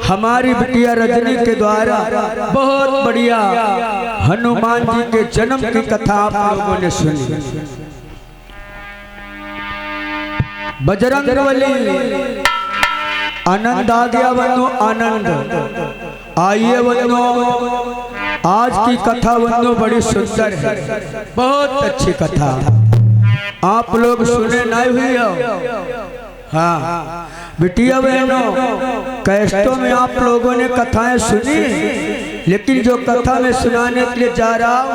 हमारी बिटिया रजनी के द्वारा बहुत बढ़िया हनुमान जी के जन्म की कथा आप लोगों ने सुनी। बजरंगबली आनंद आ गया बनो, आनंद आइए बनो। आज की कथा बनो बड़ी सुंदर है, बहुत अच्छी कथा। आप लोग सुने नहीं हुई हो? हाँ बिटिया बहनों, कैस्टों में आप लोगों ने कथाएं सुनी, लेकिन जो कथा में सुनाने के लिए जा रहा हूं,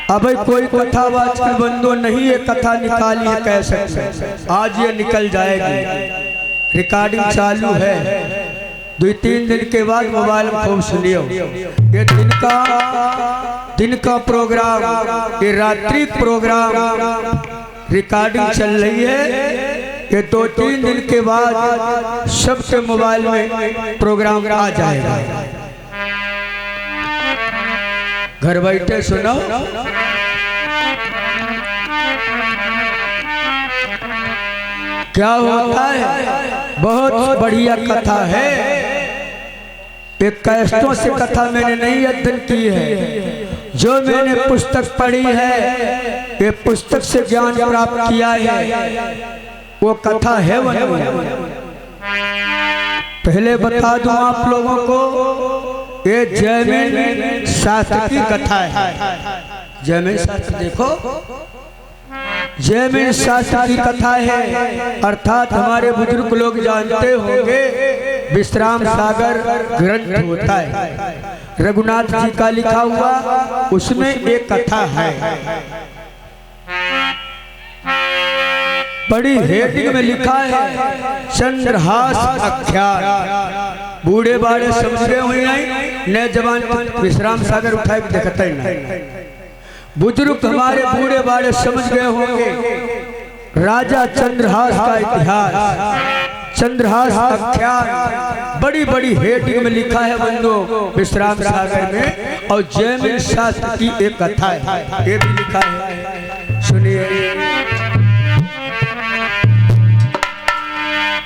अब कोई कथावाचक बंदो नहीं ये कथा निकाली है कैसेट से, आज ये निकल जाएगी। रिकॉर्डिंग चालू है, 2-3 दिन के बाद मोबाइल में खूब सुनियो। ये दिन का प्रोग्राम, ये रात्रि प्रोग्राम रिकॉर्डिंग चल रही है। ये 2-3 दिन के बाद सबके मोबाइल में प्रोग्राम आ जाएगा। घर बैठे सुनो। क्या होता है, बहुत बढ़िया कथा है। एक कैस्टों से कथा मैंने नहीं अध्ययन की है, जो मैंने पुस्तक पढ़ी है, ये पुस्तक से ज्ञान प्राप्त किया है, वो कथा है। पहले बता दूं आप लोगों को, ये जैमिन शास्त्र की कथा है। जैमिन शास्त्र देखो, जैमिन शास्त्र की कथा है, अर्थात हमारे बुजुर्ग लोग जानते होंगे विश्राम सागर ग्रंथ होता है, रघुनाथ जी का लिखा हुआ, उसमें एक कथा है। बड़ी हेडिंग में लिखा है चंद्रहास आख्यान। बूढ़े बाड़े समझ रहे हुए नहीं, नए जवान विश्राम सागर उठाए देखते ही नहीं। बुजुर्ग हमारे बूढ़े बाड़े समझ गए होंगे राजा चंद्रहास का इतिहास, चंद्रहास आख्यान बड़ी बड़ी हेडिंग में लिखा है बंदो विश्राम सागर में। और जैमिन शास्त्र की एक कथा है, ये भी लिखा है, सुनिए।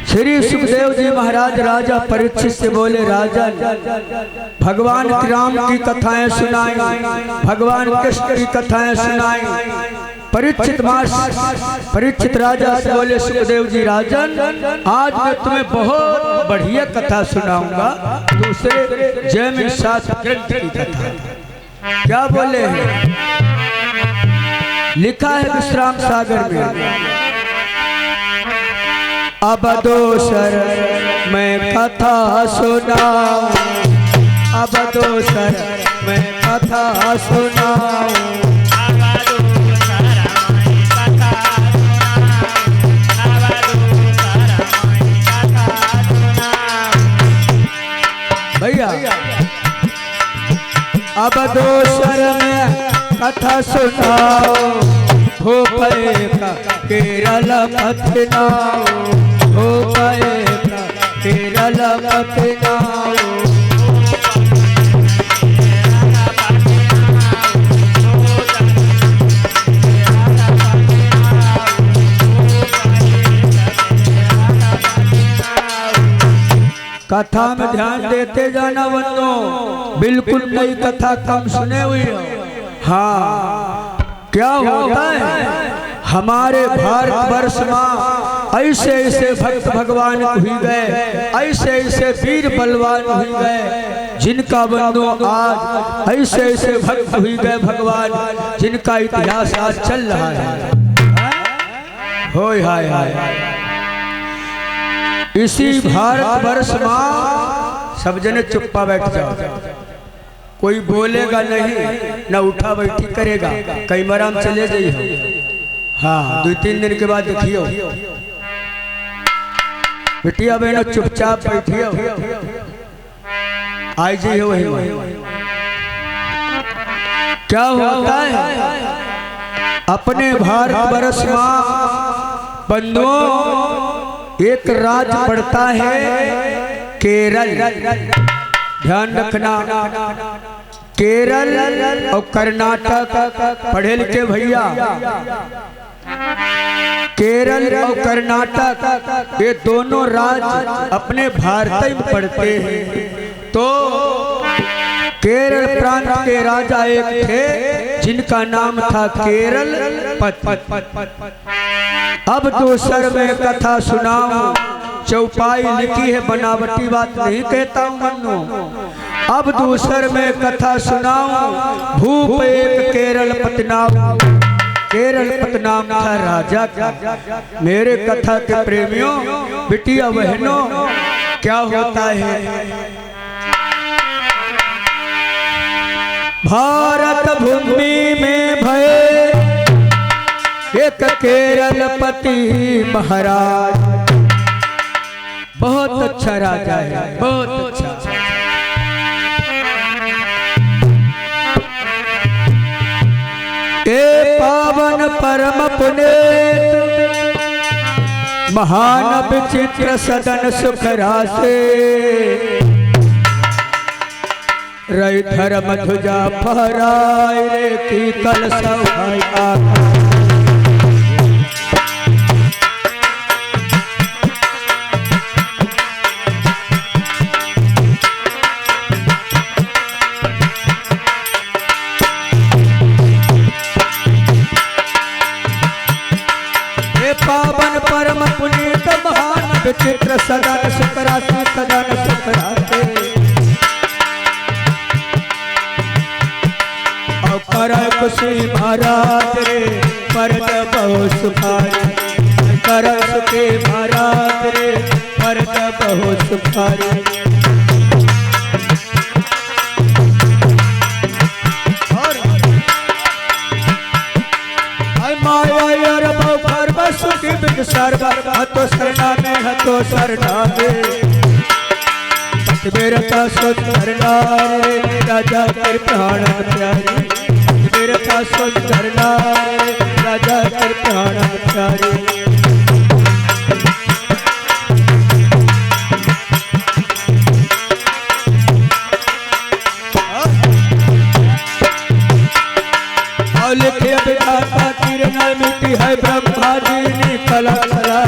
श्री सुखदेव जी महाराज राजा परीक्षित से बोले, राजन भगवान राम की कथाएं सुनाई, भगवान कृष्ण की कथाएं सुनाई। परीक्षित राजा से बोले, सुखदेव जी राजन आज मैं तुम्हें बहुत बढ़िया कथा सुनाऊंगा, दूसरे जैमिन शास्त्र ग्रंथ की कथा। क्या बोले हैं? लिखा है विश्राम सागर में, अब दोसर मैं कथा सुनाऊं, अब दोसर मैं कथा सुनाऊं, भैया। अब दोसर मैं कथा सुनाऊं, हो पाएगा केरल कथनाओ, हो पाएगा केरल कथनाओ। कथा में ध्यान देते जाना बंदो, बिल्कुल नई कथा कम सुने हुई हो। हाँ क्या होता है, हमारे भारतवर्ष में ऐसे ऐसे भक्त भगवान हुई गए, ऐसे ऐसे वीर बलवान हुई गए, जिनका बंदो आज ऐसे ऐसे भक्त हुई गए भगवान, जिनका इतिहास आज चल रहा है। होय हाय हाय। इसी भारतवर्ष में सब जने चुप्पा बैठ जाओ, कोई बोलेगा नहीं, न उठा बैठी करेगा, कई मराम चले जाइए। हाँ 2-3 दिन के बाद देखियो बिटिया बहनों चुपचाप बैठियो, आई जाइए वही। क्या होता है, अपने भारतवर्ष में बंधुओं एक राज्य पड़ता है केरल, ध्यान रखना, केरल और कर्नाटक। पढ़े लिखे भैया केरल और कर्नाटक ये दोनों राज्य अपने भारत में पड़ते हैं। तो केरल प्रांत के राजा एक थे जिनका नाम था केरल पति। अब दूसर में कथा सुनाऊं, चौपाई लिखी है, बनावटी बात नहीं कहता हूं मन्नो। अब दूसर में कथा सुनाऊं, भूप एक केरल पतनाम, केरल पतनाम था राजा का। मेरे कथा के प्रेमियों, बिटिया बहनों, क्या होता है भारत भूमि में भय एक केरल पति महाराज। बहुत अच्छा राजा है, बहुत अच्छा। ए पावन परम पुनीत महान विचित्र सदन सुख रासे, रई धर्म ध्वजा फहराए रे की कल सौभाग्य। पावन परम पुनीत महान विचित्र सदन सुख रासे, सदन सुख रासे। कर खुशी महाराज रे परद बहु सुखारी, कर सुखी महाराज रे परद बहु सुखारी। माया बहु सर्व सुखी बिन सर्व हतो शरणा में, हतो शरणा में। मेरा का सोच करना रे राजा कर प्राण प्यारी, मेरा का सोच करना रे राजा कर प्राण प्यारी। और लिखे विधाता किरण मिट्टी है ब्रह्मा जी निकला कला,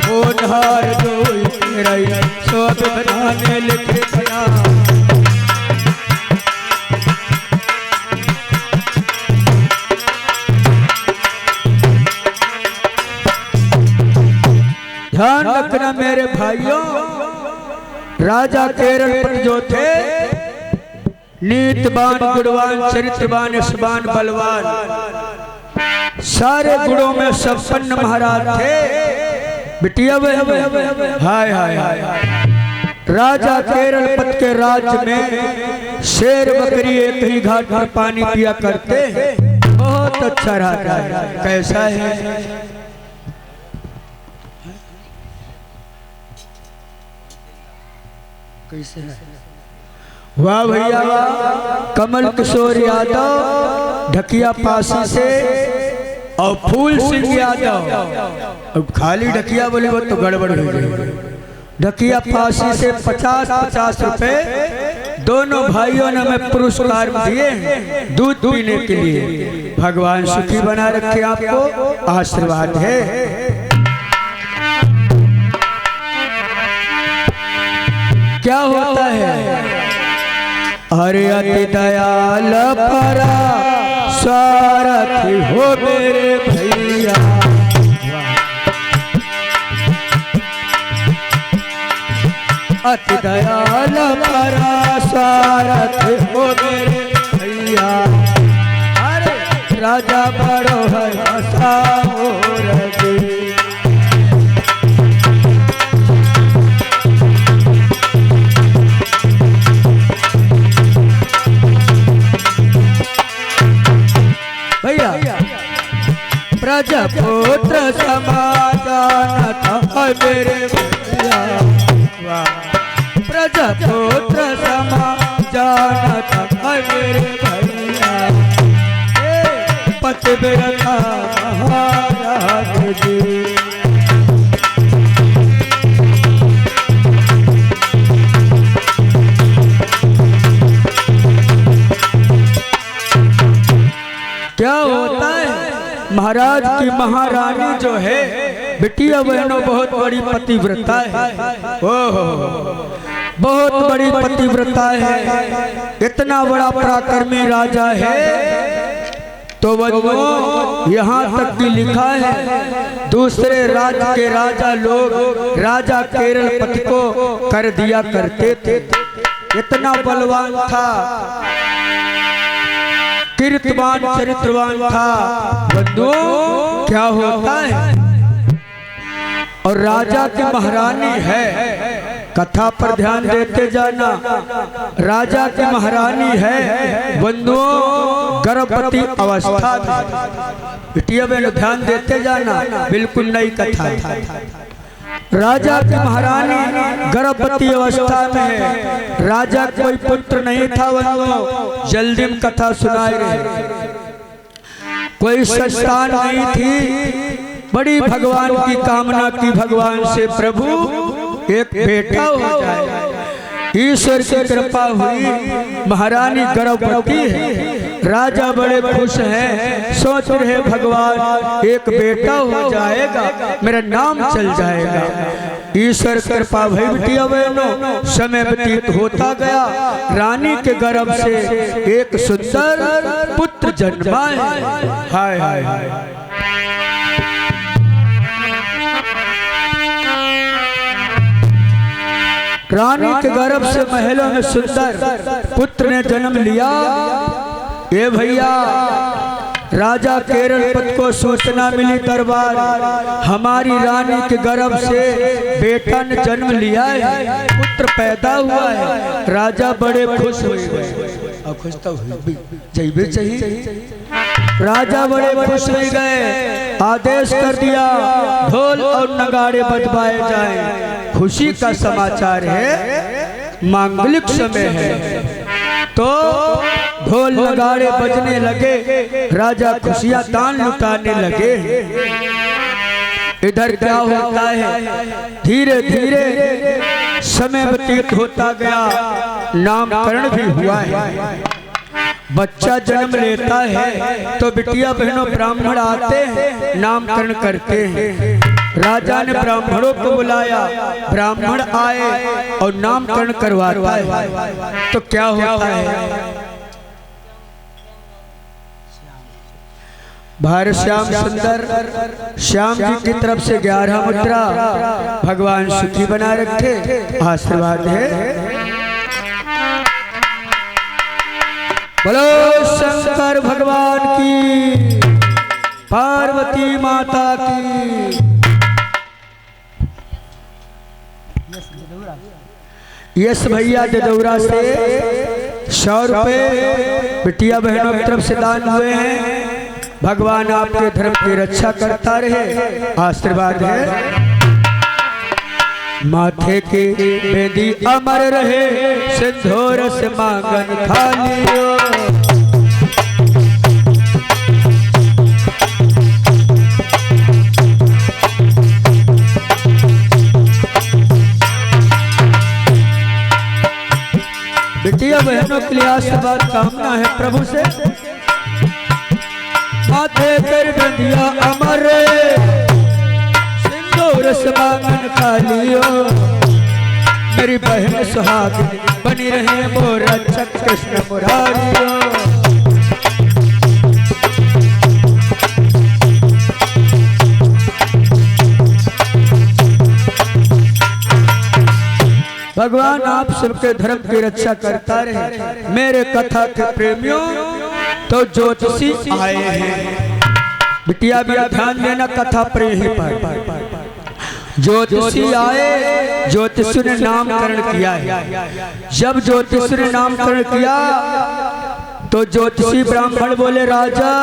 होनहार जो रही सो बनाने लिखे बना। ध्यान रखना मेरे भाइयों, राजा केरल पर जो थे नीतवान गुणवान चरित्रवान यशवान बलवान, सारे गुणों में संपन्न महाराज थे। बिटिया हाय हाय हाय। राजा केरल पत के राज्य में शेर बकरी एक ही घाट पर पानी पिया करते हैं। बहुत अच्छा राजा है। कैसा है? कैसे है? वाह भैया वाह। कमल किशोर यादव ढकिया पासी से और फूल सिंह यादव, अब खाली ढकिया बोले वो तो गड़बड़ हो गई। ढकिया फांसी से 50-50 रुपए दोनों भाइयों ने हमें पुरस्कार दिए दूध पीने के लिए। भगवान सुखी बना रखे, आपको आशीर्वाद है। क्या होता है? अरे अति दयाल परा सारथी हो मेरे भैया, अति दयाल परा सारथी हो मेरे भैया। अरे राजा बड़ो है हसाओ रजी, प्रजापुत्र समाधान था मेरे भैया। प्रजापुत्र समाधान था मेरे भैया। पति बिरथा महाराज जी, क्या होता है? महाराज की महारानी जो है बिटिया बहनों बहुत बड़ी पतिव्रता है। ओहो, बहुत बड़ी पतिव्रता है। इतना बड़ा पराक्रमी राजा है तो बंधुओं यहाँ तक भी लिखा है दूसरे राज्य के राजा लोग राजा केरलपति को कर दिया करते थे। इतना बलवान था, कीर्तवान चरित्रवान था। बंधुओं क्या होता है, और राजा की महारानी है, कथा पर ध्यान देते जाना। राजा की महारानी है बंधुओं, गर्भवती अवस्था में। बिटिया बहन ध्यान देते जाना, बिल्कुल नई कथा है। राजा की महारानी गर्भवती अवस्था में है। राजा कोई पुत्र नहीं था बंधुओं, जल्दी में कथा सुनाए रहे। कोई संतान नहीं थी, बड़ी भगवान की कामना की भगवान से, प्रभु एक बेटा हो जाए। ईश्वर की कृपा हुई, महारानी गर्भवती है। राजा बड़े खुश हैं, सोच रहे भगवान एक बेटा हो जाएगा, मेरा नाम चल जाएगा। ईश्वर कृपा भई बिटिया बहनों, समय व्यतीत होता गया। रानी के गर्भ से एक सुंदर पुत्र जन्मा है। हाय हाय हाय, रानी के गर्भ से महलों में सुंदर पुत्र ने जन्म लिया। ये भैया राजा केरलपति को सूचना मिली दरबार, हमारी रानी के गर्भ से बेटा ने जन्म लिया है, पुत्र पैदा हुआ है। राजा बड़े खुश हुए, अब खुश तो जैबे चाहिए। राजा बड़े खुश हो गए, आदेश कर दिया ढोल और नगाड़े बजवाए जाएं। खुशी का समाचार है, मांगलिक समय है। तो ढोल नगाड़े बजने लगे, राजा खुशियां तान लुटाने लगे। इधर क्या होता है, धीरे धीरे समय व्यतीत होता गया, नामकरण भी हुआ है। बच्चा जन्म लेता है तो बिटिया बहनों ब्राह्मण आते हैं, नामकरण करते हैं। राजा ने ब्राह्मणों को बुलाया, ब्राह्मण आए और नामकरण करवाता है। तो क्या होता है, भारत श्याम सुंदर श्याम जी की तरफ से 11 मुद्रा, भगवान सुखी बना रखे, आशीर्वाद है। बोलो शंकर भगवान की, पार्वती माता की। यस भैया जदौरा से 100 रुपए बिटिया बहनों की तरफ से दान हुए हैं। भगवान आपके धर्म की रक्षा करता रहे, आशीर्वाद है। माथे की बेदी अमर रहे, सिंदूर से मांगन खालियो। बिटिया बहनों के लिए आशीर्वाद कामना है प्रभु से। माथे पर बेदिया अमर, सिंदूर से मांगन खालियो। मेरी बहन सुहागिन बनी रहे, मोर रक्षक कृष्ण मुरारियो। भगवान आप सबके धर्म की रक्षा करता रहे। मेरे कथा के प्रेमियों, तो ज्योतिषी आए हैं, बिटिया भी ध्यान देना कथा पर ही पर। ज्योतिषी आए, ज्योतिषी ने नामकरण किया है। जब ज्योतिषी ने नामकरण किया तो ज्योतिषी ब्राह्मण बोले, राजा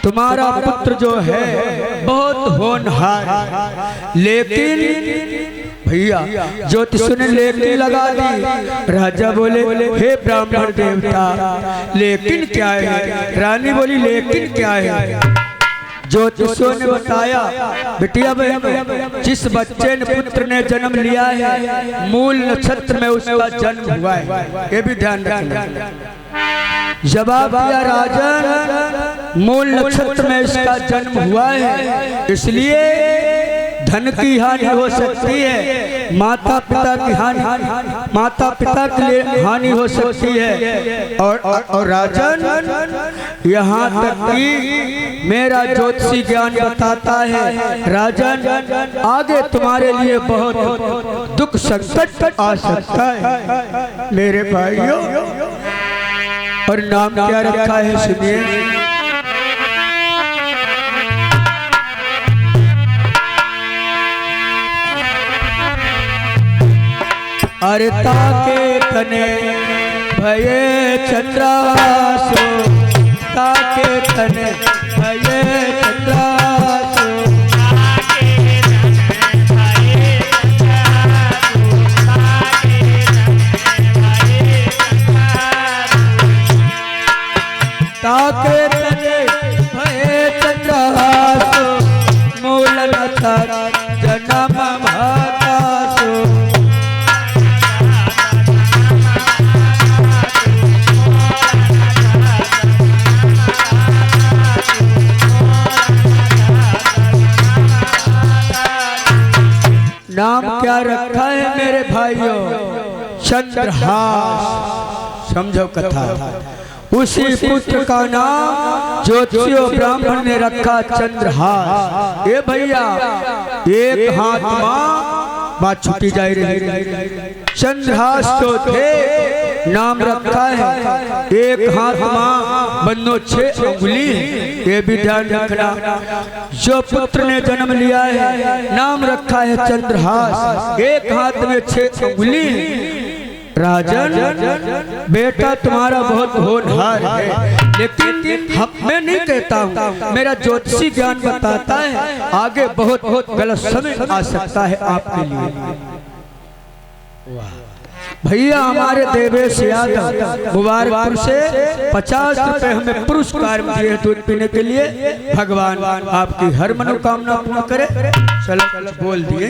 तुम्हारा पुत्र जो है बहुत होनहार, लेकिन भैया ज्योतिषी ने लेकिन लगा दी। राजा बोले, हे ब्राह्मण देवता, लेकिन क्या है? रानी बोली, लेकिन क्या है? ज्योतिषियों ने बताया बिटिया बहन जिस बच्चे ने पुत्र ने जन्म लिया है मूल नक्षत्र में उसका जन्म हुआ है, ये भी ध्यान रखना। जवाब दिया राजन मूल नक्षत्र में इसका जन्म हुआ है, इसलिए धन की हानि हो सकती है, माता पिता की हानि, माता पिता के लिए हानि हो सकती है। और राजन यहाँ तक कि मेरा ज्योतिषी ज्ञान बताता है राजन आगे तुम्हारे लिए बहुत दुख संकट आ सकता है मेरे भाइयों। और नाम क्या रखा है सुनिए। अरे ताके तने भये चंद्रासो, ताके तने भये चंद्रासो, ताके तने भये चंद्रासो, मूल नक्षत्र जन्म भाकासो। नाम क्या रखा है मेरे भाइयों? चंद्रहास। समझो कथा। उसी पुत्र का नाम ज्योतिषियों ब्राह्मण ने रखा चंद्रहास। ये भैया एक हाथ मां बात छुट्टी जा रही। चंद्रहास जो थे नाम रखा है, एक हाथ मां बन्नो 6 अंगुली, ये भी ध्यान रखना। जो पुत्र ने जन्म लिया है नाम रखा है चंद्रहास, एक हाथ में 6 अंगुली। राजन बेटा तुम्हारा बहुत होनहार है, लेकिन मैं नहीं कहता हूँ, मेरा ज्योतिषी ज्ञान बताता है आगे बहुत गलत समय आ सकता है आपके लिए। भैया हमारे देवेश यादव मुबारकपुर से 50 रुपए हमें पुरस्कार दिए हैं दूध पीने के लिए। भगवान आपकी हर मनोकामना पूर्ण करे। चलो बोल दिए,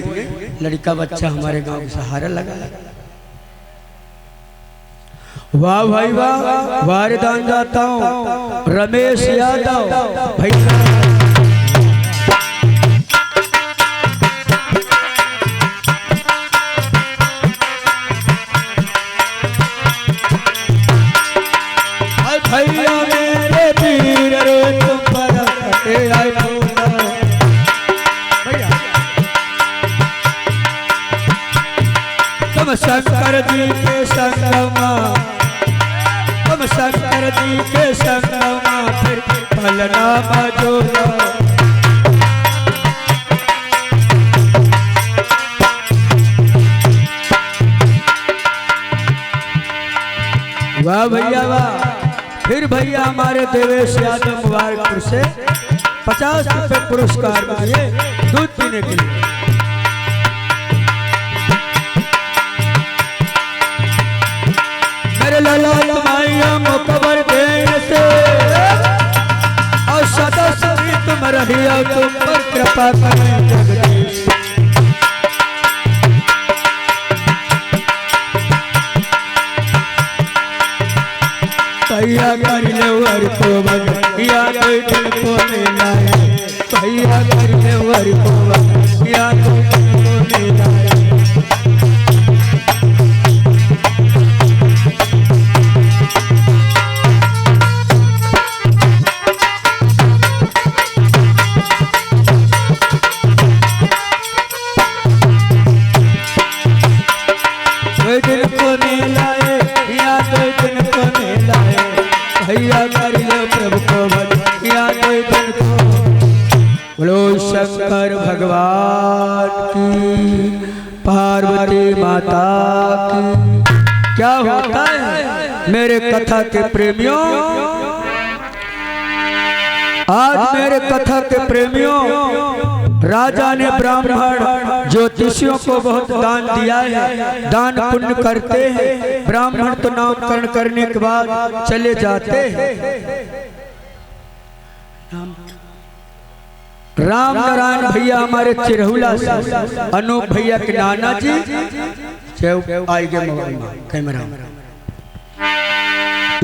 लड़का बच्चा हमारे गांव में सहारा लगा। वाह भाई वाह, वारदान जाता हूँ रमेश यादव भैया। भैया मेरे वीर रे तुम पर आए भैया। तुम शंकर जी के संगमा, तुम शंकर जी के संगमा फिर फलनामा जोड़ा। वाह भैया वाह। फिर भैया हमारे देवेश यादव मुबारकपुर से 50 रुपए पुरस्कार दिए दूध पीने के लिए। मेरे लाला तुम्हारा मुकबर देने से और सदा सभी तुम रहियो, तुम पर कृपा करें जगदीश। भैया कर ले वर को भैया कोई दिल को मिलाए, भैया कर ले वर को भैया कोई दिल को मिलाए। कोई दिल को मिलाए या कोई दिल को मिलाए, भैया कर लो प्रभु को भैया कोई दिल को। बोलो शंकर भगवान की, पार्वती माता की। क्या होता है मेरे कथा के प्रेमियों, आज मेरे कथा के प्रेमियों, राजा ने ब्राह्मण ज्योतिषियों को बहुत दान दिया है। दान पुण्य करते हैं, ब्राह्मण तो नामकरण करने के बाद चले जाते हैं। राम नारायण भैया हमारे चिरहुला से, अनूप भैया के नाना जी आई गए कैमरा,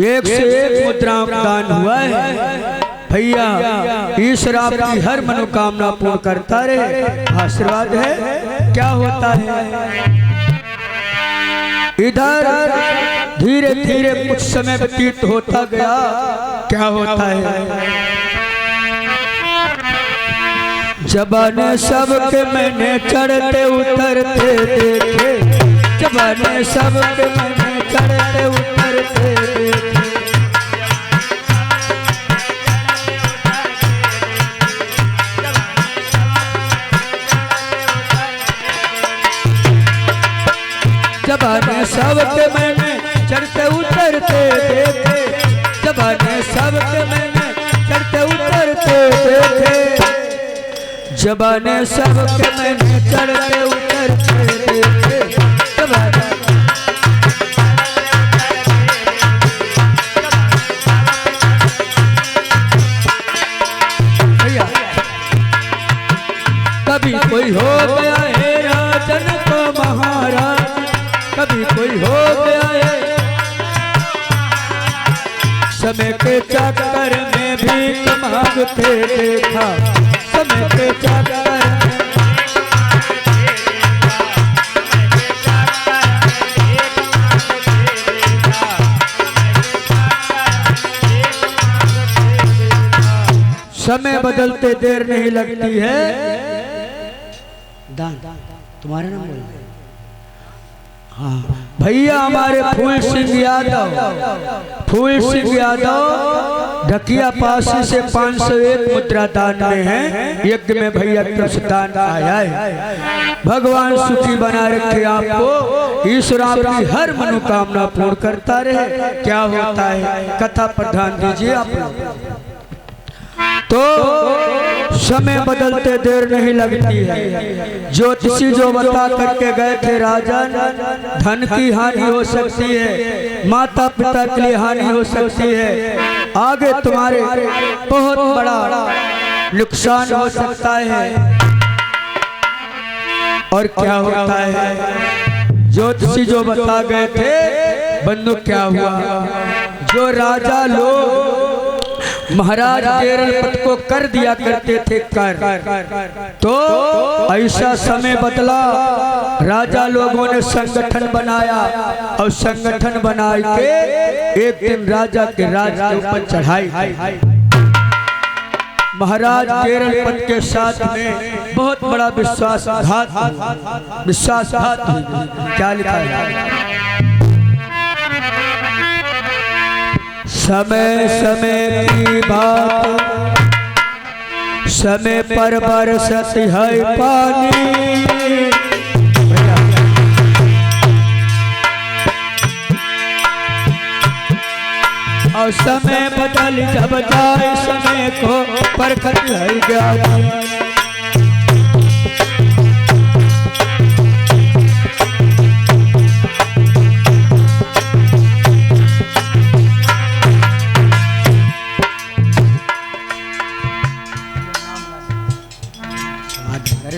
एक से एक मुद्राओं का दान हुआ है। भैया ईश्वर आपकी हर मनोकामना पूर्ण करता रहे, आशीर्वाद है। क्या होता है इधर धीरे धीरे कुछ समय व्यतीत होता गया। क्या होता है जबाने सबके मैंने चढ़ते उतरते देखे, जबाने सबके मैंने चढ़ते उतरते देखे, जबाने सबके मैंने चढ़ते उतरते देखे, जबाने सबके मैंने चढ़ते उतरते देखे, जबाने सबके मैंने चढ़ते उतरते देखे, जबाने भैया कभी कोई हो गया है राजन को महाराज, कभी कोई हो गया है समय के चक्कर में भी मांगते देखा, समय के चक्कर समय बदलते देर नहीं लगती है। दान तुम्हारा नाम बोल। हाँ भैया हमारे फूल सिंह यादव, फूल सिंह यादव ढकिया पासी से 501 मुद्रा दान में है। यज्ञ में भैया की तरफ से दान आया है। भगवान सुखी बना रखे आपको, ईश्वर आपकी हर मनोकामना पूर्ण करता रहे। क्या होता है कथा पर ध्यान दीजिए आप। तो समय बदलते देर नहीं लगती है। ज्योतिषी जो बता करके गए थे राजन, धन की हानि हो सकती है, माता पिता के लिए हानि हो सकती है, आगे तुम्हारे बहुत बड़ा नुकसान हो सकता है। और क्या होता है ज्योतिषी जो बता गए थे बंधु, क्या हुआ जो राजा लोग महाराज केरलपत को कर दिया करते थे कर, तो ऐसा समय बदला, राजा लोगों ने संगठन बनाया और संगठन बना के एक दिन राजा के राज के ऊपर चढ़ाई। महाराज केरलपत के साथ में बहुत बड़ा विश्वासघात, क्या लिखा है समय समय की बात, समय पर बरसत है पानी, और समय बदल जब जाए समय को परखत है ज्ञानी।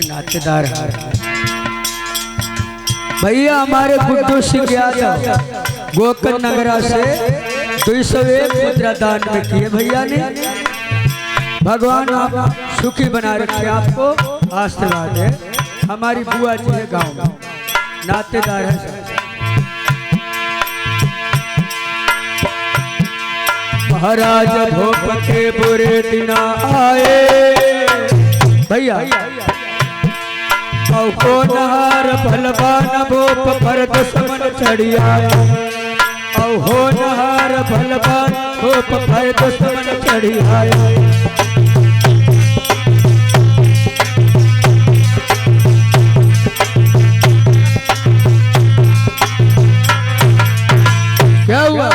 नातेदार भैया हमारे गुड्डू सिंह यादव गोकर्ण नगरा से 201 मुद्रा दान में किए भैया ने। भगवान आप सुखी बना रखे, आपको आशीर्वाद है। हमारी बुआ जी है गांव में, नातेदार है। महाराज भोप के बुरे दिन आए भैया, औ को नहार भलवान भोप पर दुश्मन चढ़िया, औ हो नहार भलवान भोप पर दुश्मन चढ़िया। क्या हुआ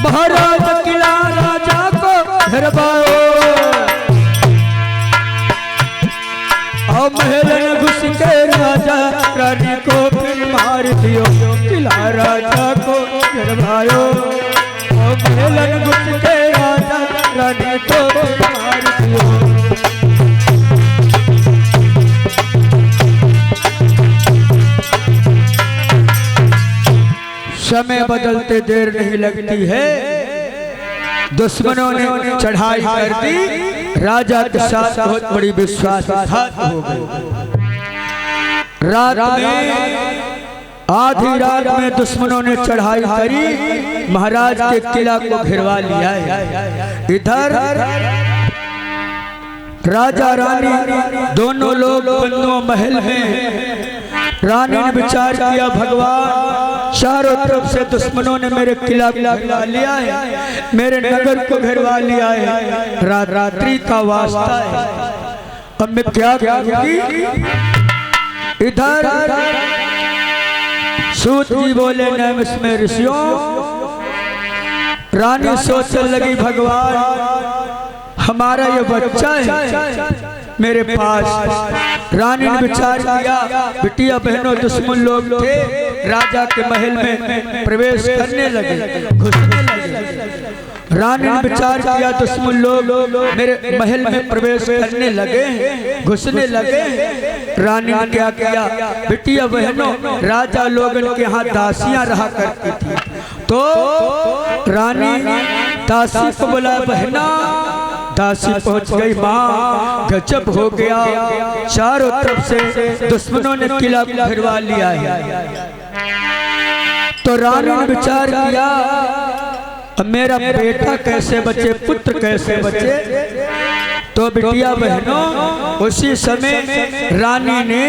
महाराज किला राजा को घरवाओ, और महल घुस के राजा रानी को फिर मार दियो। किला राजा को घरवाओ, और महल घुस के राजा रानी को समय बदलते देर नहीं लगती है। दुश्मनों ने चढ़ाई कर दी, राजा के साथ बहुत बड़ी विश्वासघात हो गई। रात में आधी रात में दुश्मनों ने चढ़ाई करी, महाराज के किला को घिरवा लिया है। इधर राजा रानी दोनों लोग बंधुओं महल में। रानी ने विचार किया, भगवान चारों तरफ से दुश्मनों ने मेरे किला घिरवा लिया है, मेरे नगर को घिरवा लिया है, रात्रि का वास्ता है, अब मैं क्या करूंगी। इधर सूत जी बोले, नैमिष में ऋषियों। रानी सोचने लगी, भगवान हमारा ये बच्चा है मेरे पास। रानी ने विचार किया, बिटिया बहनों दुश्मन लोग थे, राजा के महल में प्रवेश करने लगे, घुसने लगे। रानी ने विचार किया, दुश्मन लोग मेरे महल में प्रवेश करने लगे, घुसने लगे। रानी ने क्या किया, बिटिया बहनों राजा लोगन के यहाँ दासियां रहा करती थी, तो रानी दासी को बोला, बहना। दासी पहुंच गई, माँ गजब हो गया, चारों तरफ से दुश्मनों ने किला घिरवा लिया है। तो रानी ने विचार किया, अब मेरा बेटा कैसे बचे, पुत्र कैसे बचे। तो बिटिया बहनों उसी समय रानी ने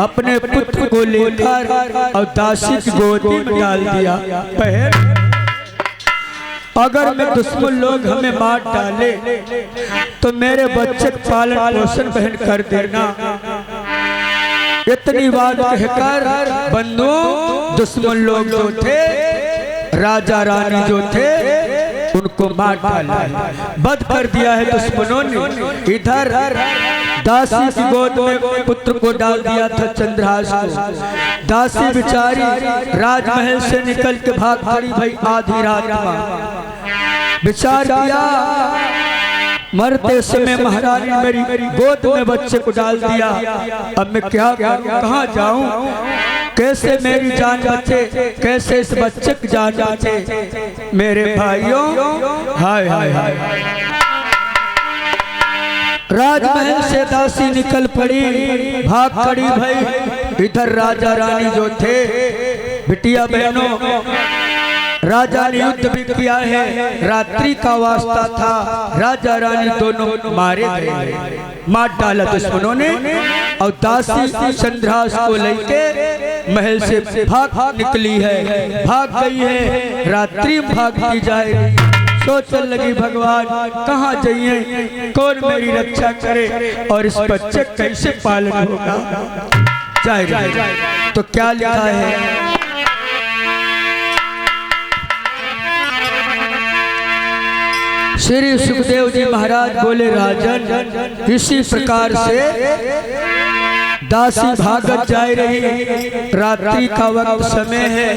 अपने पुत्र को लेकर और दासी की गोदी में डाल दिया। बहन अगर मैं दुश्मन लोग हमें मार डाले तो मेरे बच्चे पालन पोषण बहन कर देना। इतनी बात कहकर बंधु दुश्मन लोग जो थे, राजा रानी जो थे, उनको मार डाला, बद कर दिया है दुश्मनों ने। इधर दासी की गोद में पुत्र को डाल दिया था, चंद्रहास को। दासी बिचारी राजमहल से निकल के भाग खड़ी भाई आधी रात में। विचार किया, मरते समय महारानी मेरी गोद में बच्चे को डाल दिया, अब मैं क्या करूं, कहाँ जाऊं, कैसे मेरी जान बचे, कैसे इस बच्चे की जान बचे। मेरे भाइयों हाय हाय हाय, राजमहल से दासी निकल पड़ी, भाग खड़ी भाई। इधर राजा रानी जो थे, बिटिया बहनों राजा ने युद्ध भी किया है, रात्रि का वास्ता था, राजा रानी दोनों मारे गए, मार डाला दुश्मनों ने। और दासी चंद्रहास को लेके महल से भाग निकली है, भाग गई है, रात्रि भागती जाए। सोचने लगी, भगवान कहाँ जाइए, कौन मेरी रक्षा करे और इस बच्चे कैसे पालन होगा। जाए तो क्या लिखा है, श्री सुखदेव जी महाराज बोले, राजन इसी प्रकार से दासी भागत जा रही, रात्रि का वक्त समय है,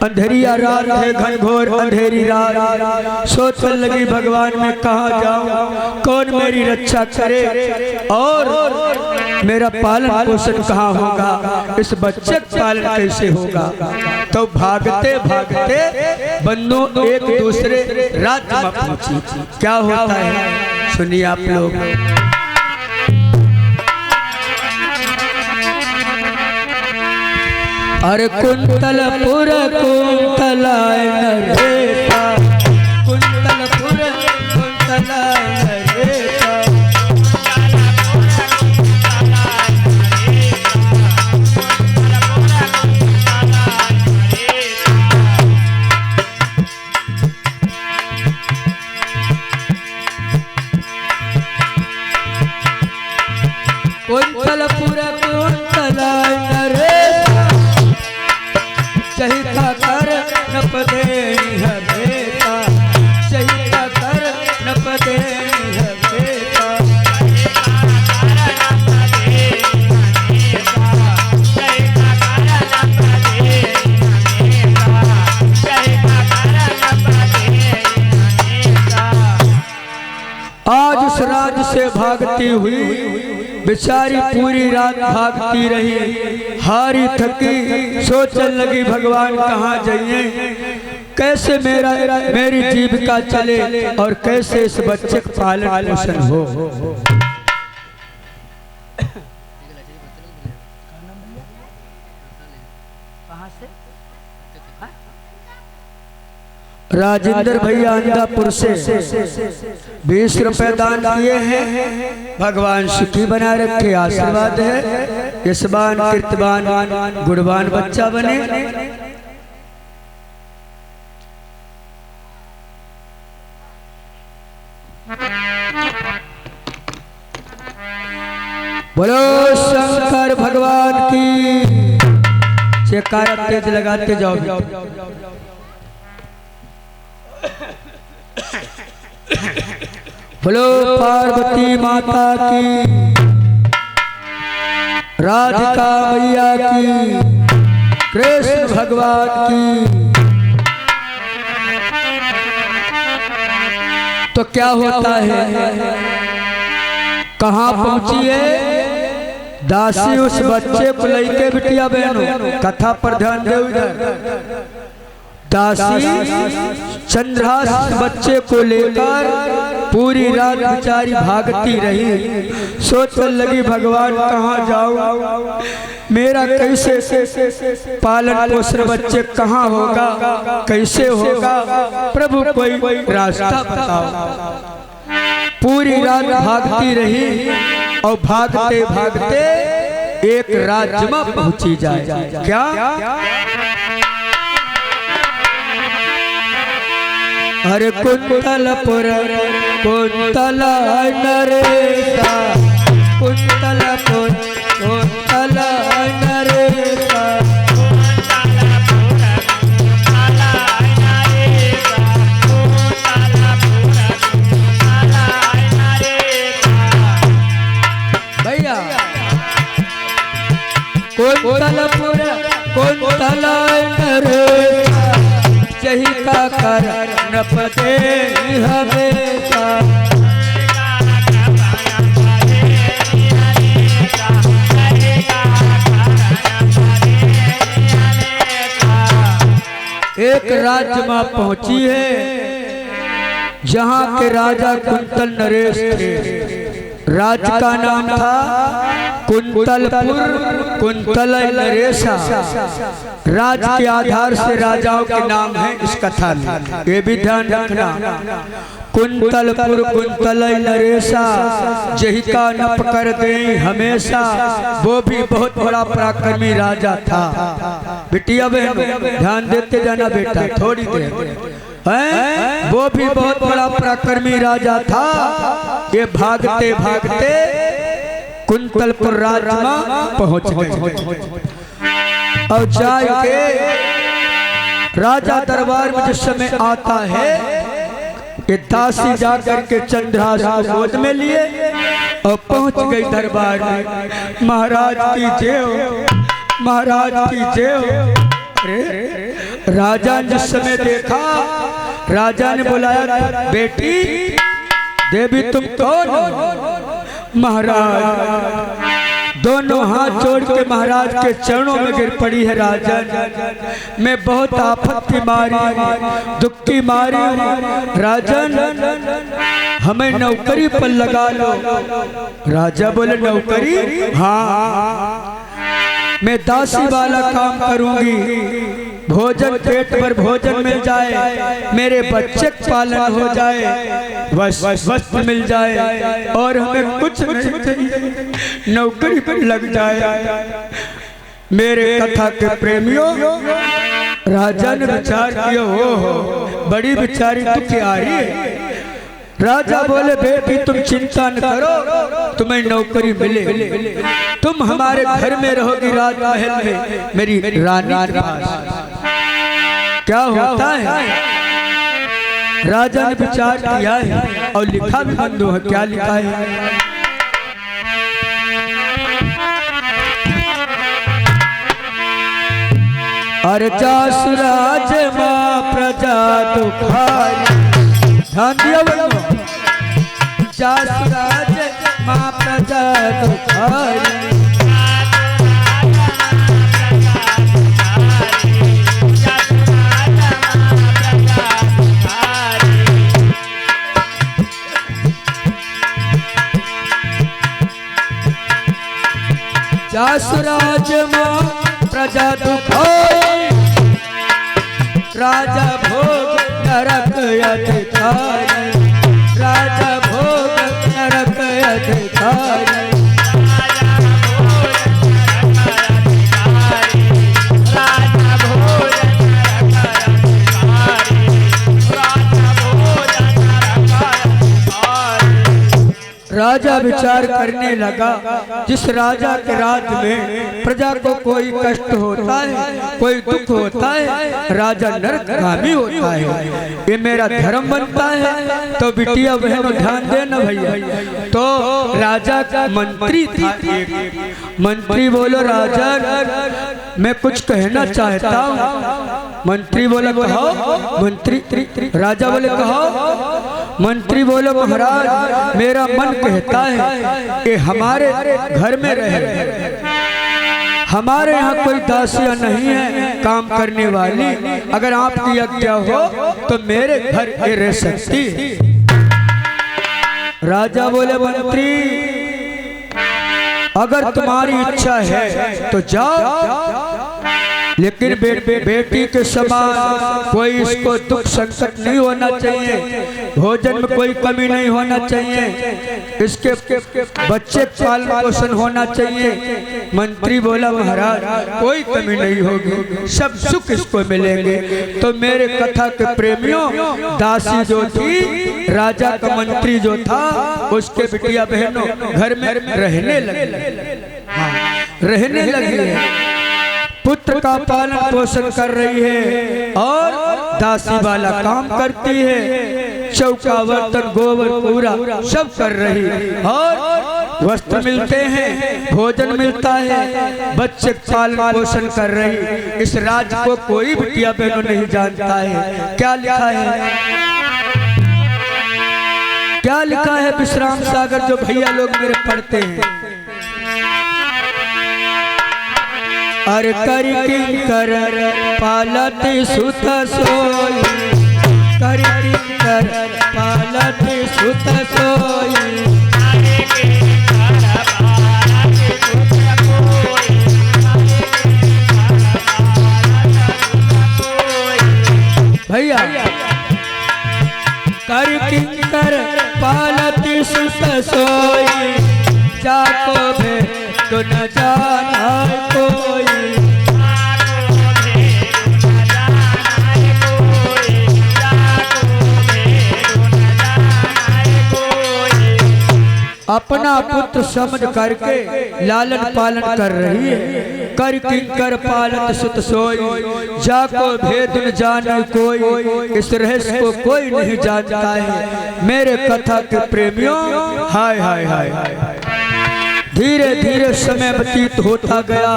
अंधेरिया रात है, घनघोर अंधेरी रात। सोचने लगी, भगवान मैं कहाँ जाऊं, कौन मेरी रक्षा करे और मेरा पालन पोषण कहाँ होगा, इस बच्चे का पालन कैसे होगा। तो भागते भागते बंधु एक दूसरे राज्य में पहुंची। क्या होता है सुनिए आप लोग। अरे कुंतलपुर कुंतलाय नरेता, कुंतलपुर कुंतलाय नरेता। कुंतलपुर कुंतलाय नरेता, चहिता कर नपदेनी है बेटा, चहिता कर नपदेनी है बेटा। आज उस राज्य से भागती हुई बेचारी पूरी रात भागती रही, हारी थकी सोचने लगी भगवान कहाँ जाइए, कैसे मेरी जीविका चले और कैसे इस बच्चे का पालन पोषण हो। राजेंद्र भैया अंदापुर से 20 रुपए दान किए हैं। भगवान सुखी बना रखे, आशीर्वाद है, यशवान कीर्तवान गुणवान बच्चा बने। बोलो शंकर भगवान की। चेकारा तेज लगाते जाओ। बोलो पार्वती माता की, राधिका मैया की, कृष्ण भगवान की। तो क्या होता है, कहाँ पहुंची है दासी उस बच्चे को लेके, बिटिया बहनों कथा पर ध्यान दे। उधर दासी चंद्रहास बच्चे को लेकर पूरी रात बेचारी भागती रही, सोचने लगी भगवान कहाँ जाऊं, मेरा कैसे पालन पोषण बच्चे कहाँ होगा, कैसे होगा, प्रभु कोई रास्ता बताओ। पूरी रात भागती रही और भागते भागते एक राज्य में पहुंची जाए। क्या अरे कुंतलपुर कुंतल नरेशा, कुंतलपुर कुंतल नरेशा, भैया कुंतलपुर कुंतल नरेशा, यही का कर नपते हमेशा। एक राज्य में पहुंची है जहाँ के राजा कुंतल नरेश थे। राज्य का नाम था कुंतलपुर कुंतल नरेशा। राज्य के आधार से राजाओं के नाम है इस कथा में, ये भी ध्यान रखना। कुंतलपुर कुंतल नरेशा, जही का नप कर दे हमेशा, वो भी बहुत बड़ा पराक्रमी राजा था। बिटिया बहन ध्यान देते जाना बेटा, थोड़ी देर है, वो भी बहुत बड़ा पराक्रमी राजा था। ये भागते भागते कुंतलपुर राज्य में पहुंच गए और जाके राजा दरबार में जिस समय आता है, ये दासी जाकर के चंद्रहास को गोद में लिए और पहुंच गई दरबार में। महाराज की जय हो, महाराज की जय हो। राजा ने जिस समय देखा, राजा ने बुलाया, बेटी देवी तुम कौन हो? महाराज दोनों हाथ जोड़ के महाराज के चरणों में गिर पड़ी है। राजा मैं बहुत आफत की मारी, दुख की मारी, राजन हमें नौकरी पर लगा लो। राजा बोले नौकरी? हाँ, मैं दासी वाला काम करूंगी, भोजन पेट पर भोजन मिल जाए, मेरे बच्चे पालन हो जाए, वस्त्र मिल जाए और हमें कुछ नहीं चाहिए, नौकरी पर लग जाए। मेरे कथा के प्रेमियों, राजा ने विचार किया, हो बड़ी बेचारी दुखी आ रही है। राजा बोले बेटी तुम चिंता न करो, तुम्हें नौकरी मिले, तुम हमारे घर में रहोगी, राजमहल में मेरी रानी के पास। क्या होता है? राजा ने विचार किया है और लिखा भी बंधु है। क्या लिखा है? अरे जास राज मां प्रजा दुखारी, ध्यान दिया बंधु, जास राज माँ प्रजा दुखारी। जासुराज माँ प्रजा दुखारी, राजा भोग नरक अधिकारी, राजा भोग नरक अधिकारी। राजा विचार करने लगा, जिस राजा के राज में प्रजा को कोई कष्ट होता है, कोई दुख होता है, राजा नरकगामी होता है, ये मेरा धर्म बनता है। तो बिटिया बहनों ध्यान देना भैया। तो राजा का मंत्री था एक, मंत्री बोलो राजा मैं कुछ कहना चाहता हूँ। मंत्री बोला कहो। मंत्री राजा बोले कहो। मंत्री बोले महाराज मेरा मन कहता है कि हमारे घर में रहे, हमारे यहाँ कोई दासियां नहीं है काम करने वाली, अगर आपकी आज्ञा हो तो मेरे घर ये रह सकती। राजा बोले मंत्री अगर तुम्हारी इच्छा है तो जाओ, लेकिन बेटी के समान कोई इसको दुख संकट नहीं होना चाहिए, भोजन में कोई कमी नहीं होना चाहिए, इसके बच्चे पालन पोषण होना चाहिए। मंत्री बोला महाराज कोई कमी नहीं होगी, सब सुख इसको मिलेंगे। तो मेरे कथा के प्रेमियों, दासी जो थी, राजा का मंत्री जो था, उसके बिटिया बहनों घर में रहने लगी, रहने लगी है, पुत्र का पालन पोषण कर रही है और दासी वाला काम करती है, चौका बर्तन गोबर पूरा सब कर रही है, और वस्त्र मिलते हैं, भोजन मिलता है, बच्चे पालन पोषण कर रही। इस राज को कोई बिटिया बहनों नहीं जानता है। क्या लिखा है, क्या लिखा है विश्राम सागर जो भैया लोग मेरे पढ़ते हैं। अरे कर किंकर पालती सुत सोई, कर किंकर पालती सुत सोई, भैया कर किंकर पालती सुत सोई, जाको भे तो न जाना कोई, अपना पुत्र समझ करके लालन पालन कर रही है। कर किंकर पालत सुत सोई, जाको भेद न जाने कोई, इस रहस्य को कोई नहीं जानता है। मेरे कथा के प्रेमियों हाय हाय हाय हाय। धीरे धीरे समय व्यतीत होता गया।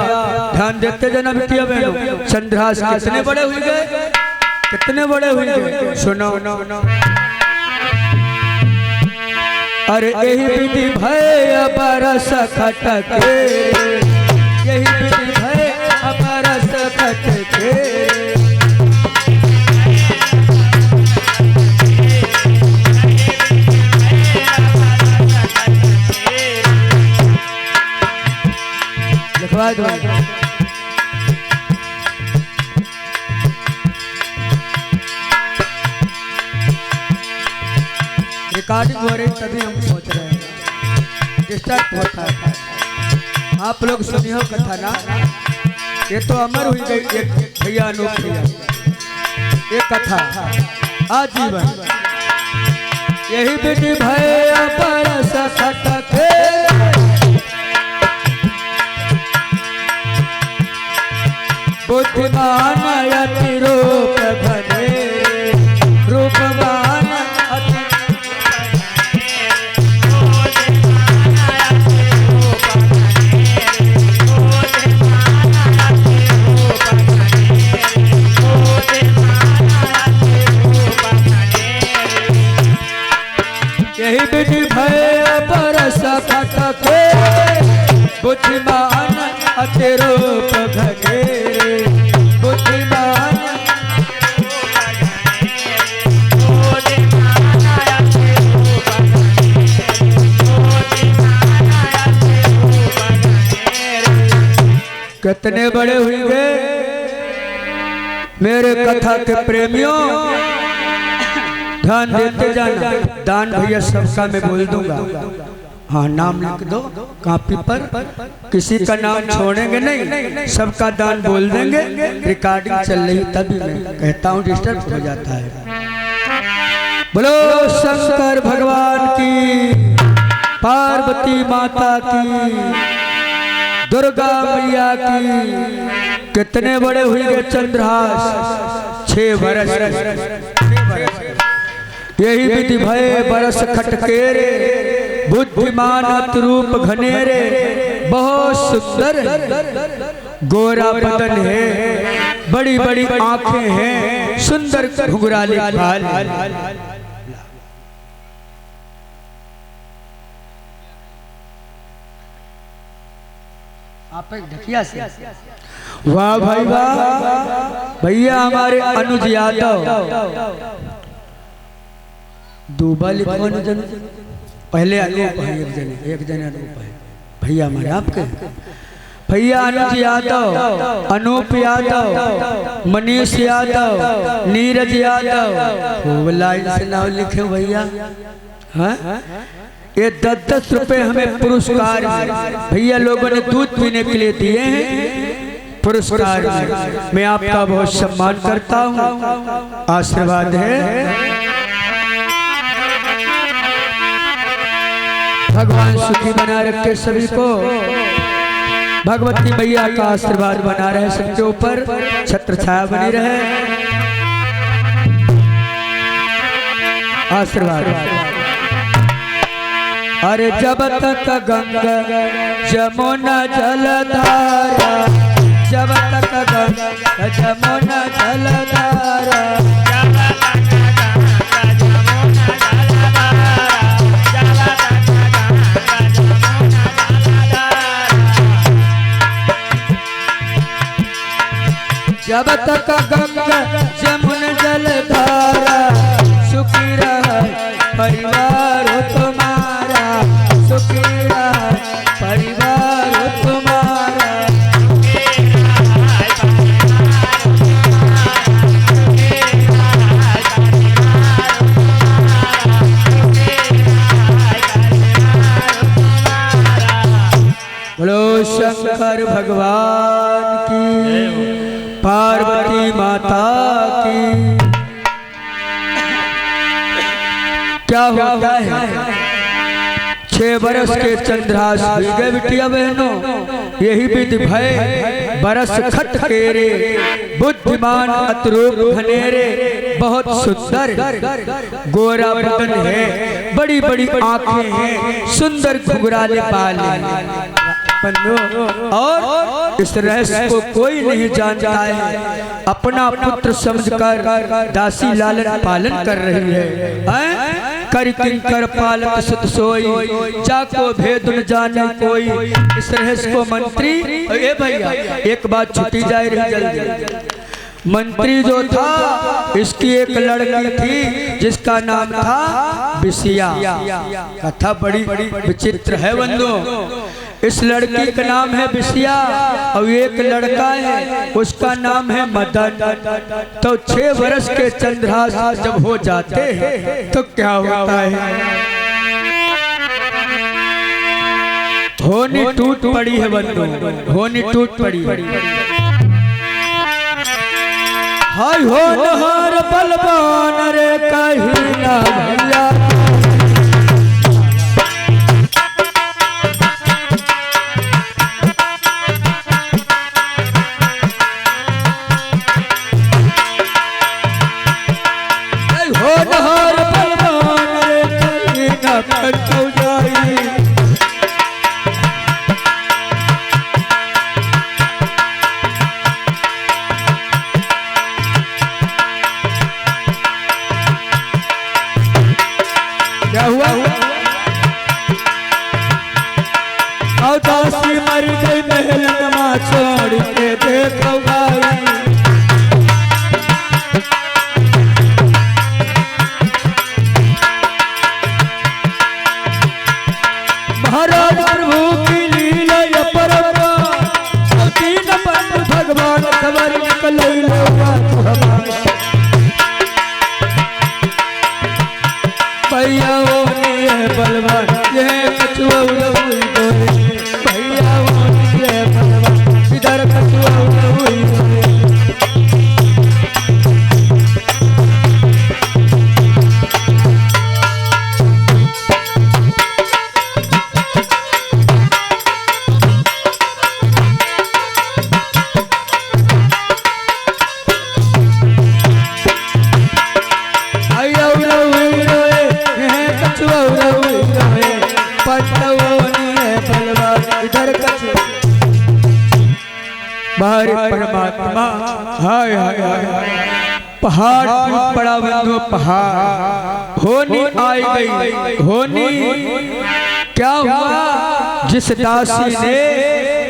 ध्यान देते जना बिटिया बहनों, चंद्रहास कितने बड़े हुए गए, कितने बड़े हुए गए, सुनो। अरे यही विधि भय बरस खटके, यही विधि भय बरस खटके, लिखवा दो। रिकॉर्डिंग हो रही तभी हम सोच रहे हैं, डिस्टर्ब होता है। आप लोग सुनियो कथा ना, ये तो अमर हुई गई एक भैया अनूप भैया, ये कथा आजीवन। यही विधि भय बरस खटके, बुद्धिमान अति रूप भले, रूपवान यही विधि भय बरस खटके, रूप घनेरे बुद्धिमान कितने बड़े हुए मेरे कथा के प्रेमियों। ध्यान देते जाना। दान भैया सबका मैं बोल दूंगा। हाँ, नाम लिख दो कॉपी पर, किसी का नाम छोड़ेंगे नहीं, सबका दान बोल देंगे। रिकॉर्डिंग चल रही तभी मैं कहता हूँ, डिस्टर्ब हो जाता है। बोलो शंकर भगवान की, पार्वती माता की, दुर्गा मैया की। कितने बड़े हुए चंद्रहास 6 बरस, यही विधि भय बरस खटकेरे बुद्धिमान रूप घनेरे। बहुत सुंदर गोरा बदन है, बड़ी बड़ी आंखें हैं, सुंदर घुंघराले बाल। आप ढकिया से वाह भाई वाह। भैया हमारे अनुज यादव दूबा लिखो अनुज, पहले अनूप है, एक जन अनूप है भैया हमारे आपके। भैया अनुज यादव, अनूप यादव, मनीष यादव, नीरज यादव, वो लाइन से नाम लिखे भैया। हाँ, ये 10-10 रुपए हमें पुरस्कार भैया लोगों ने दूध पीने के लिए दिए हैं। पुरस्कार मैं आपका बहुत सम्मान करता हूँ, आशीर्वाद है। भगवान सुखी बना रखे सभी को, भगवती मैया का आशीर्वाद बना रहे सबके ऊपर, छत्र छाया बनी रहे, आशीर्वाद। अरे जब तक गंगा जमुना जलधारा, जब तक गंगा जमुना जलधारा, जब तक गंगा जमुना जलधारा, सुखी रहे परिवार तुम्हारा, सुखी रहे परिवार तुम्हारा। बोलो शंकर भगवान की, पार्वती माता की। क्या होता है 6 बरस के चंद्रहास गए बिटिया बहनों, यही विधि भय बरस खटकेरे बुद्धिमान अतरूप घनेरे। बहुत सुंदर गोरा बदन है, बड़ी बड़ी आंखें हैं, सुंदर घुंघराले बाल हैं। और इस रहस्य को कोई नहीं जानता है, अपना पुत्र समझकर दासी लालन पालन कर रही है। कर किंकर पालत सुत सोई, जाको भेद न जाने कोई। इस रहस्य को मंत्री, ए भैया एक बात छुटी जाए रही जल्दी। मंत्री जो था, इसकी एक लड़की थी जिसका नाम था बिसिया। कथा बड़ी विचित्र है बंधुओं। इस लड़की का नाम है बिसिया और एक लड़का है, उसका नाम है मदन। तो 6 वर्ष के चंद्रहास जब हो जाते हैं तो क्या होता है, होनी टूट पड़ी है बंधु, होनी टूट पड़ी। हाय हो नहर बलवान रे कहीं ना भैया, भाई। महाराज प्रभु की लीला अपरंपा, दीन बंधु भगवान खबर निकल भैया वो है बलवान ये कछुआ हुई गोरे, भैया वो है बलवान इधर कछुआ हुई गोरे। बाहर परमात्मा हाय हाय हाय पहाड़ पड़ा बंधु पहाड़ होनी आई गई होनी। क्या हुआ जिस दासी ने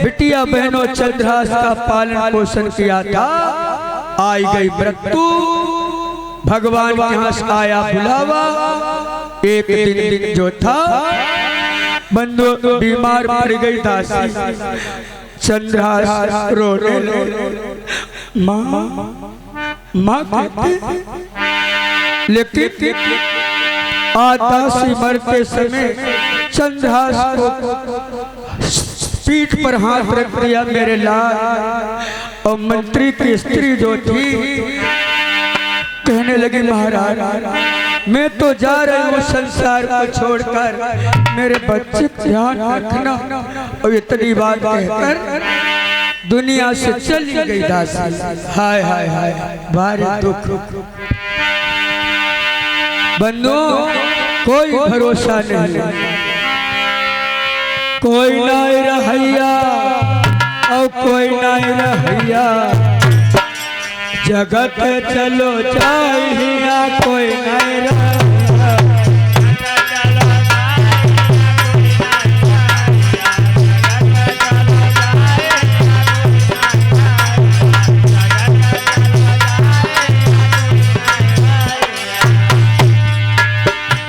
बिटिया बहनों चंद्रहास का पालन पोषण किया था, आई गई मृत्यु। भगवान के यहाँ से आया बुलावा। एक दिन जो था बंधु बीमार पड़ गई दासी। चंद्रहास रोने माँ माँ कहते, लेकिन दासी मरते समय चंद्रहास को पीठ पर हाथ रख दिया मेरे लाल। और मंत्री की स्त्री जो थी कहने लगी महाराज मैं तो जा रही हूँ संसार को छोड़कर, मेरे बच्चे ध्यान रखना। और इतनी बात कहकर दुनिया से चली गई दासी। हाय हाय हाय भारी दुख। बंधु कोई भरोसा नहीं, कोई नहीं रहैया और कोई नहीं रहैया। जगत चलो चाहिए कोई नहीं रहैया।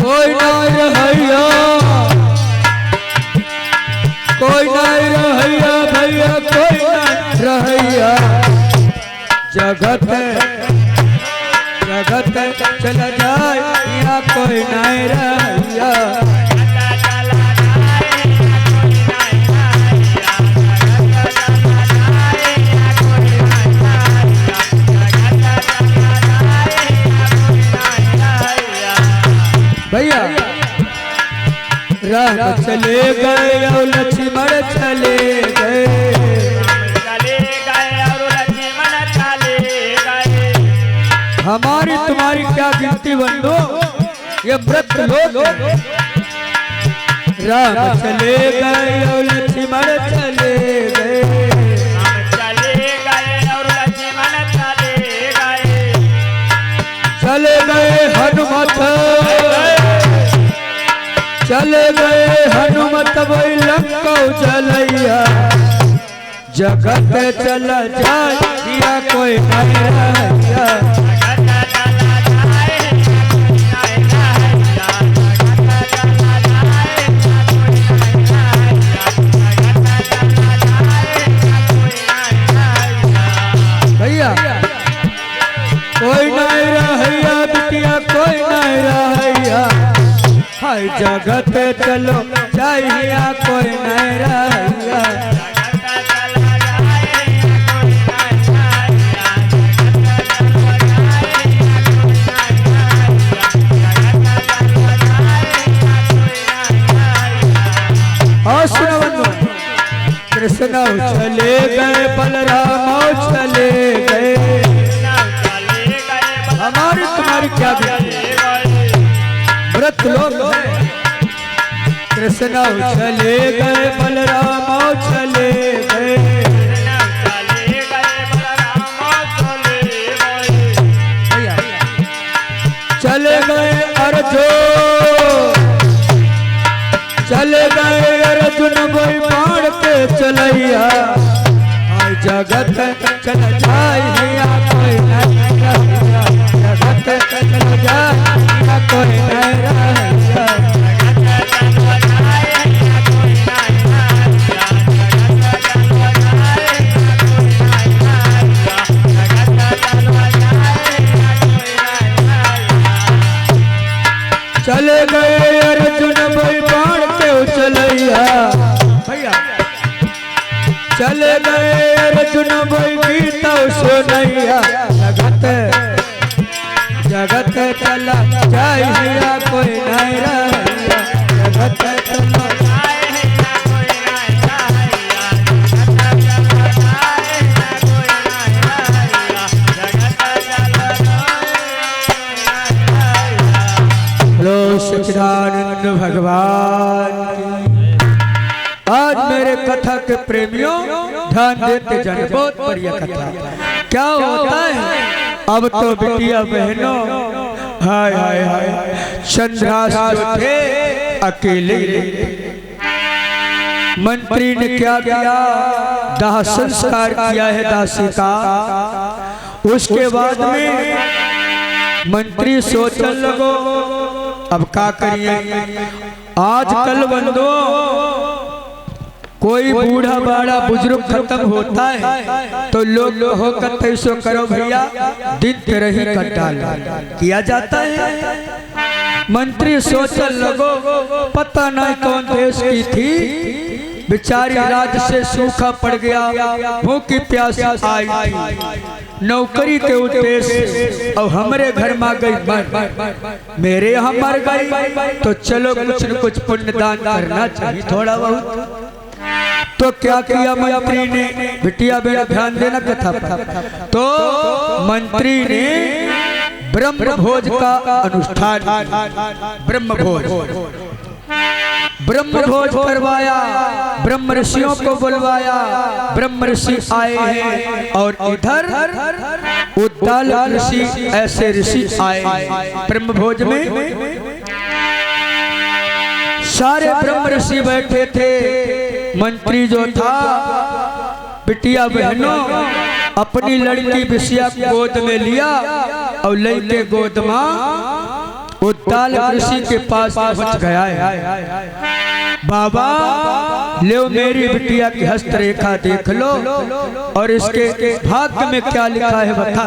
कोई नहीं रहैया, कोई नहीं रहैया भैया, कोई नहीं रहैया। जगत जगत चला जाए या कोई नहीं रहैया। भैया राम चले गए और लक्ष्मण चले गए, हमारी तुम्हारी क्या गिनती बंधु, ये मृत लोग। राम चले गए और लक्ष्मण चले गए, चले गए हनुमत, चले गए हनुमत वही लंका जलैया। जगत चला जाए कोई नहीं रहैया। भैया कोई नहीं रहैया बिटिया, कोई नहीं रहैया। हाय जगत चलो चाहिए कोई नहीं रहैया। कृष्ण चले गए बलराम चले गए, हमारी तुम्हारी क्या व्रत लोग। कृष्ण चले गए बलराम चले गए, चले गए अर्जुन, चले गए अर्जुन वही बाण पे चलैया। जगत चल जाए हिया कोई नहीं रहिया, जगत चल जाए हिया कोई नहीं रहिया। चले गए अर्जुन भाई बाण के उछलैया भैया, चले गए अर्जुन भाई गीता सुनैया, जगत चला जाए हिया कोई नहीं रहिया, जगत चला जाए हिया कोई नहीं रहिया, जगत चला जाए हिया कोई नहीं रहिया, जगत चला जाए। लो सच्चिदानंद भगवान की। आज मेरे कथा के प्रेमियों ध्यान देते जाने, बहुत बढ़िया कथा। क्या होता है अब तो बिटिया बहनों, हाय हाय हाय, चंद्रास जो थे अकेले, मंत्री ने क्या किया, दाह संस्कार किया है दासी का। उसके बाद में मंत्री सोचने लगो अब क्या करिए। आजकल बंदो कोई बूढ़ा बाड़ा बुजुर्ग खत्म होता है तो लोग होकर तैसो करो भैया दिन तरह कट डाल किया जाता है। मंत्री सोचने लगो पता नहीं कौन देश की थी, बेचारी राज से सूखा पड़ गया, भूखी प्यासी आई थी, नौकरी के उद्देश्य और हमारे घर में गई, मेरे यहाँ मर गई तो चलो कुछ न कुछ पुण्य दान करना चाहिए थोड़ा बहुत। तो क्या किया मंत्री ने, बिटिया बेटा ध्यान देना कथा पर। तो मंत्री ने ब्रह्म भोज का अनुष्ठान, ब्रह्म भोज करवाया, ब्रह्म ऋषियों को बुलवाया, ब्रह्म ऋषि आए हैं और इधर उद्दाल ऋषि ऐसे ऋषि आए ब्रह्म भोज में। सारे ब्रह्म ऋषि बैठे थे, मंत्री जो था बिटिया बहनों अपनी लड़की विषया गोद में लिया और लड़के गोद में उद्दाल ऋषि के पास पहुंच गया है। बाबा ले मेरी बिटिया की हस्तरेखा देख लो और इसके भाग्य में क्या लिखा है बता।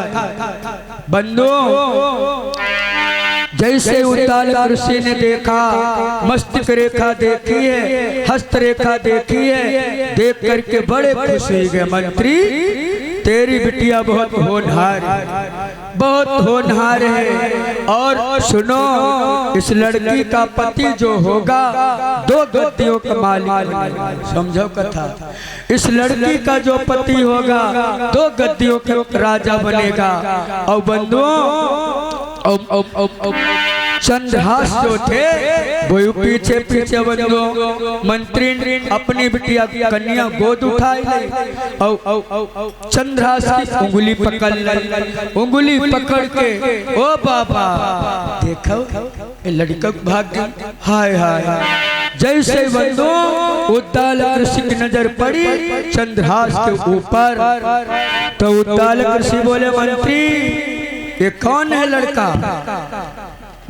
बंधुओं जैसे उद्दाल ऋषि ने देखा, मस्तक रेखा देखी है, हस्त रेखा देखी है, देख करके बड़े खुश हो गए। मंत्री तेरी बिटिया बहुत होनहार, बहुत होनहार है, और सुनो इस लड़की का पति जो होगा 2 गद्दियों का मालिक, समझो कथा। इस लड़की का जो पति होगा 2 गद्दियों का राजा बनेगा। और बंधुओं चंद्रहास जो थे वो पीछे पीछे बंधुओं मंत्री ने अपनी बिटिया की कन्या गोद उठाई और चंद्रहास की उंगली पकड़ ली, उंगली पकड़ के ओ बाबा देखो लड़का भाग गई। हाय हाय जैसे बंधुओं उद्दाल ऋषि की नजर पड़ी चंद्रहास के ऊपर तो उद्दाल ऋषि बोले मंत्री ये कौन है लड़का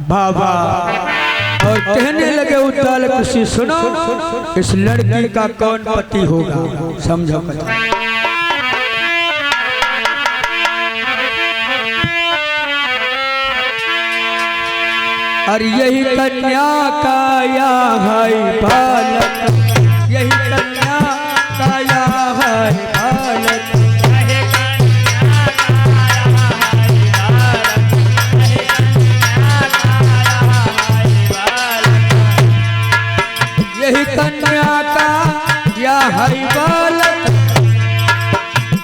बाबा, और कहने लगे उद्दाल ऋषि सुनो इस लड़की का कौन पति होगा, समझो। और यही कन्या का या है बालक, यही कन्या का या है बालक, यही कन्या का या है बालक,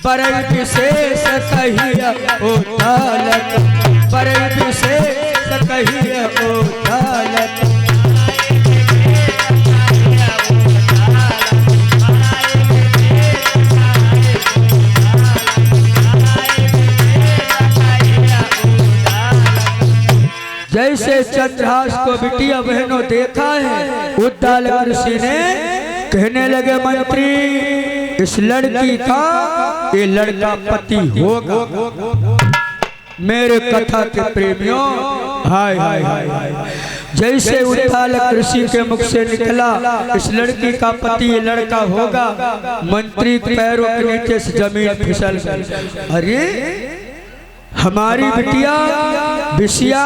बड़े विशेष कहिया ओ बालक, बड़े विशेष कहिया ओ बालक। जैसे चंद्रहास को बिटिया बहनों देखा है उद्दाल ऋषि ने कहने लगे मंत्री इस लड़की का ये लड़का पति होगा। मेरे कथा के प्रेमियों, हाय हाय हाय हाय, जैसे उद्धालक ऋषि के मुख से निकला इस लड़की का पति ये लड़का होगा, मंत्री पैरों के नीचे से जमीन फिसल गई। अरे हमारी बिटिया बिशिया,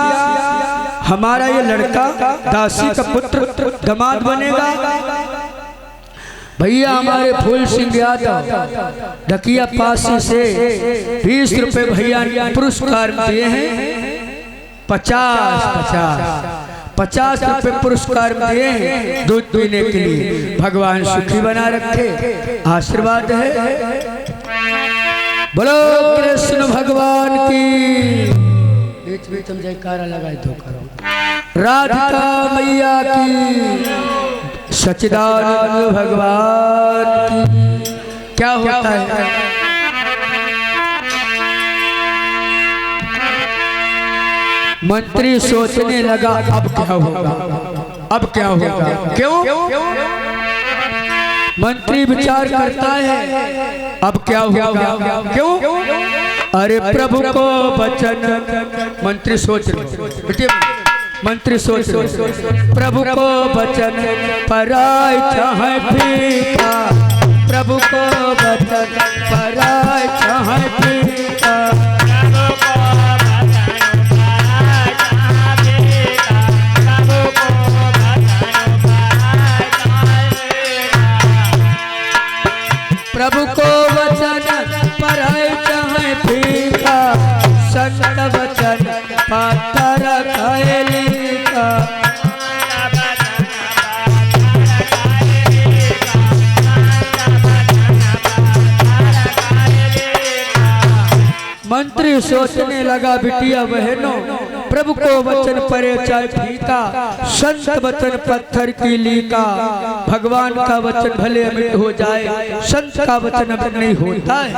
हमारा ये लड़का दासी का पुत्र दामाद बनेगा। भैया हमारे फूल सिंह यादव ढकिया पासी से 20 रुपए भैया ने पुरस्कार दिए हैं। 50 रुपए पुरस्कार दिए हैं दूध पीने के लिए। भगवान सुखी बना रखे, आशीर्वाद है। बोलो कृष्ण भगवान की। बीच बीच हम जयकारा लगाए तो करो। राधिका मैया की, सच्चिदानंद भगवान की। क्या होता है? मंत्री सोचने लगा अब क्या होगा, अब क्या होगा। क्यों? मंत्री विचार करता है अब क्या होगा। क्यों? अरे प्रभु को वचन, मंत्री सोच रहे, मंत्री सोच रहे, प्रभु को वचन पराय चाहे फीका, प्रभु को वचन पराय चाहे फीका। प्रभु को वचन पराय चाहे फीका, संत वचन पातर खाए लिखा। मंत्री सोचने लगा बिटिया बहनों, प्रभु को वचन परे चाहे फीका, संत वचन पत्थर की लीका। भगवान का वचन भले अमृत हो जाए, संत का वचन अमृत नहीं होता है।